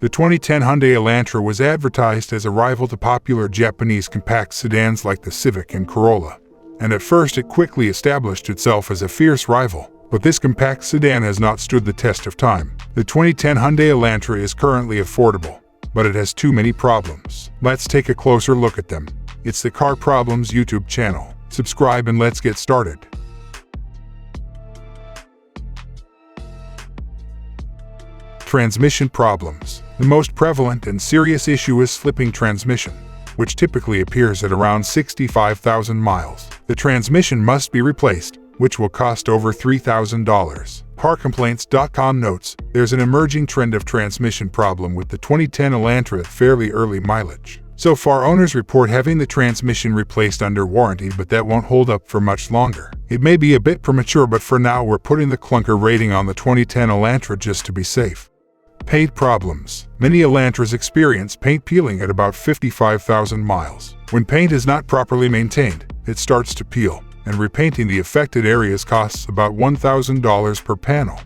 The 2010 Hyundai Elantra was advertised as a rival to popular Japanese compact sedans like the Civic and Corolla, and at first it quickly established itself as a fierce rival. But this compact sedan has not stood the test of time. The 2010 Hyundai Elantra is currently affordable, but it has too many problems. Let's take a closer look at them. It's the Car Problems YouTube channel. Subscribe and let's get started. Transmission problems. The most prevalent and serious issue is slipping transmission, which typically appears at around 65,000 miles. The transmission must be replaced, which will cost over $3,000. CarComplaints.com notes, there's an emerging trend of transmission problem with the 2010 Elantra at fairly early mileage. So far, owners report having the transmission replaced under warranty, but that won't hold up for much longer. It may be a bit premature, but for now we're putting the clunker rating on the 2010 Elantra just to be safe. Paint problems. Many Elantras experience paint peeling at about 55,000 miles. When paint is not properly maintained, it starts to peel, and repainting the affected areas costs about $1,000 per panel.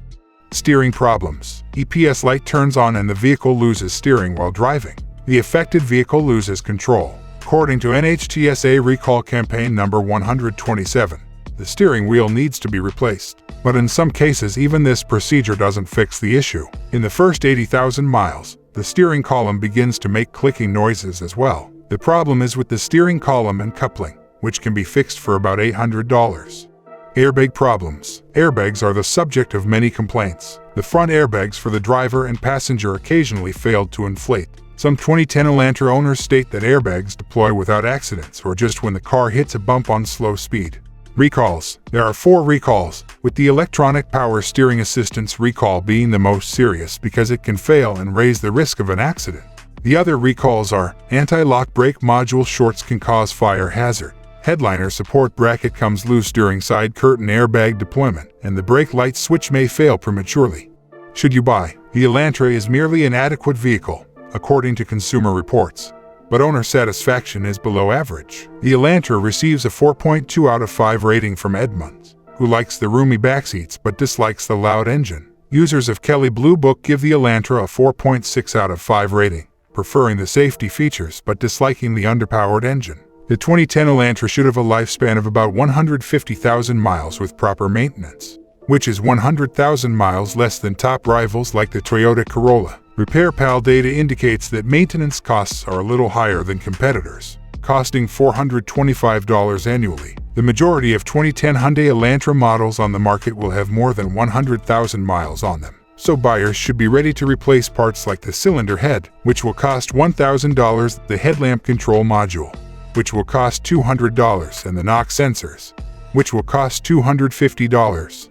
Steering problems. EPS light turns on and the vehicle loses steering while driving. The affected vehicle loses control. According to NHTSA recall campaign number 127, the steering wheel needs to be replaced. But in some cases, even this procedure doesn't fix the issue. In the first 80,000 miles, the steering column begins to make clicking noises as well. The problem is with the steering column and coupling, which can be fixed for about $800. Airbag problems. Airbags are the subject of many complaints. The front airbags for the driver and passenger occasionally failed to inflate. Some 2010 Elantra owners state that airbags deploy without accidents or just when the car hits a bump on slow speed. Recalls. There are 4 recalls, with the electronic power steering assistance recall being the most serious because it can fail and raise the risk of an accident. The other recalls are anti-lock brake module shorts can cause fire hazard, headliner support bracket comes loose during side curtain airbag deployment, and the brake light switch may fail prematurely. Should you buy? The Elantra is merely an adequate vehicle, according to Consumer Reports, but owner satisfaction is below average. The Elantra receives a 4.2 out of 5 rating from Edmunds, who likes the roomy backseats but dislikes the loud engine. Users of Kelley Blue Book give the Elantra a 4.6 out of 5 rating, preferring the safety features but disliking the underpowered engine. The 2010 Elantra should have a lifespan of about 150,000 miles with proper maintenance, which is 100,000 miles less than top rivals like the Toyota Corolla. RepairPal data indicates that maintenance costs are a little higher than competitors, costing $425 annually. The majority of 2010 Hyundai Elantra models on the market will have more than 100,000 miles on them, so buyers should be ready to replace parts like the cylinder head, which will cost $1,000, the headlamp control module, which will cost $200, and the knock sensors, which will cost $250.